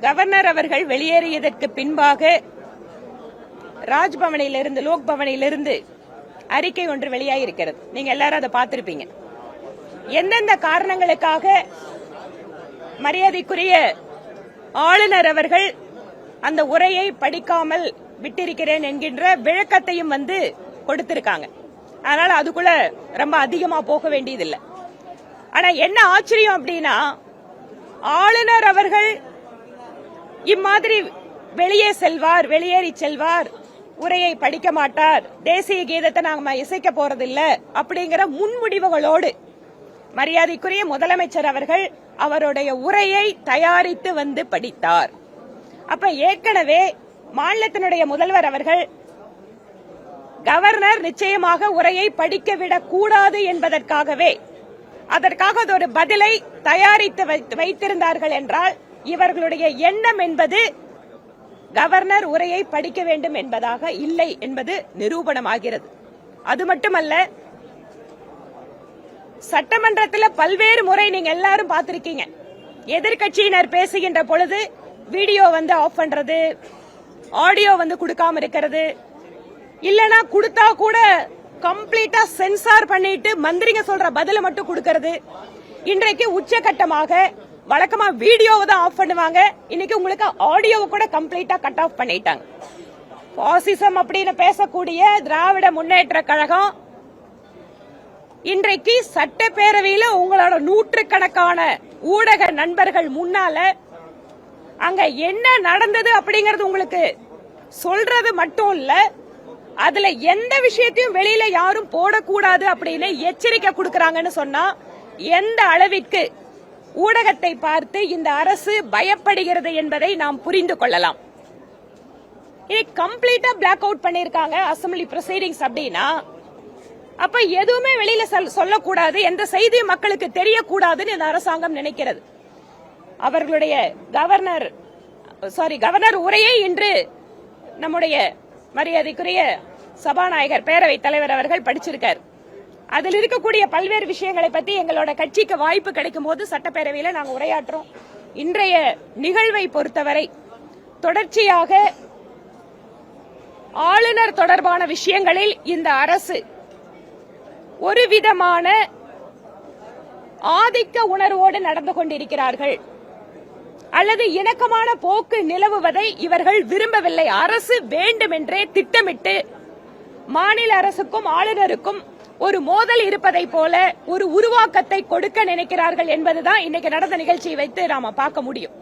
Governor அவர்கள் வெளியேறியதற்கு பின்பாக ராஜ்பவனிலிருந்து லோக்பவனிலிருந்து அறிக்கை ஒன்று வெளியாகியிருக்கிறது. நீங்க எல்லாரும் அதை பார்த்திருப்பீங்க. எந்தெந்த காரணங்களுக்காக மரியாதைக்குரிய ஆளுநர் அவர்கள் அந்த உரையை படிக்காமல் விட்டிருக்கிறேன் என்கின்ற விளக்கத்தையும் கொடுத்திருக்காங்க. அதனால அதுக்குள்ள ரொம்ப அதிகமா போக வேண்டியதில்லை. ஆனா என்ன ஆச்சரியம் அப்படின்னா, ஆளுநர் அவர்கள் இம்மாதிரி வெளியேறி செல்வார், உரையை படிக்க மாட்டார், தேசிய கீதத்தை நாம இசைக்க போறதில்லை அப்படிங்கிற முன்முடிவுகளோடு மரியாதைக்குரிய முதலமைச்சர் அவர்கள் அவருடைய உரையை தயாரித்து படித்தார். அப்ப ஏற்கனவே மாநிலத்தினுடைய முதல்வர் அவர்கள் கவர்னர் நிச்சயமாக உரையை படிக்கவிடக் கூடாது என்பதற்காகவே அதற்காக ஒரு பதிலை தயாரித்து வைத்திருந்தார்கள் என்றால், இவர்களுடைய எண்ணம் என்பது கவர்னர் உரையை படிக்க வேண்டும் என்பதாக இல்லை என்பது நிரூபணமாகிறது. அது மட்டுமல்ல, சட்டமன்றத்தில் பல்வேறு முறை நீங்க எல்லாரும் பார்த்திருக்கீங்க, எதிர்கட்சியினர் பேசுகின்ற பொழுது வீடியோ ஆஃப் பண்றது, ஆடியோ கொடுக்காம இருக்கிறது, இல்லனா கொடுத்தா கூட கம்ப்ளீட்டா சென்சார் பண்ணிட்டு மந்திரிங்க சொல்ற பதில மட்டும் கொடுக்கிறது. இன்றைக்கு உச்சகட்டமாக வழக்கமா வீடியோவை தான் ஆஃப் பண்ணுவாங்க, இன்னைக்கு உங்களுக்கு ஆடியோவை கூட கம்ப்ளீட்டா கட் ஆஃப் பண்ணிட்டாங்க. பாசிசம் அப்படின்னு பேசக்கூடிய திராவிட முன்னேற்ற கழகம் இன்றைக்கு சட்டப்பேரவையில் உங்களோட நூற்றுக்கணக்கான ஊடக நண்பர்கள் முன்னால அங்க என்ன நடந்தது அப்படிங்கறது உங்களுக்கு சொல்றது மட்டும் இல்ல, அதுல எந்த விஷயத்தையும் வெளியில யாரும் போடக்கூடாது அப்படின்னு எச்சரிக்கை கொடுக்கறாங்கன்னு சொன்னா, எந்த அளவிற்கு ஊடகத்தை பார்த்து இந்த அரசு பயப்படுகிறது என்பதை நாம் புரிந்து கொள்ளலாம். இனி கம்ப்ளீட்டா பிளாக் அவுட் பண்ணிருக்காங்க அசம்பிளி ப்ரொசீடிங்ஸ் அப்படின்னா, அப்ப எதுவுமே வெளியில சொல்லக்கூடாது, எந்த செய்தியும் மக்களுக்கு தெரியக்கூடாதுன்னு இந்த அரசாங்கம் நினைக்கிறது. அவர்களுடைய கவர்னர் உரையை இன்று நம்முடைய மரியாதைக்குரிய சபாநாயகர் பேரவைத் தலைவர் அவர்கள் படிச்சிருக்கார். அதில் இருக்கக்கூடிய பல்வேறு விஷயங்களை பற்றி எங்களோட கட்சிக்கு வாய்ப்பு கிடைக்கும் போது சட்டப்பேரவையில் நாங்கள் உரையாற்றோம். இன்றைய நிகழ்வை பொறுத்தவரை தொடர்ச்சியாக ஆளுநர் தொடர்பான விஷயங்களில் இந்த அரசு ஒரு விதமான ஆதிக்க உணர்வோடு நடந்து கொண்டிருக்கிறார்கள், அல்லது இணக்கமான போக்கு நிலவுவதை இவர்கள் விரும்பவில்லை. அரசு வேண்டுமென்றே திட்டமிட்டு மாநில அரசுக்கும் ஆளுநருக்கும் ஒரு மோதல் இருப்பதை போல ஒரு உருவாக்கத்தை கொடுக்க நினைக்கிறார்கள் என்பதுதான் இன்னைக்கு நடந்த நிகழ்ச்சியை வைத்து நாம பார்க்க முடியும்.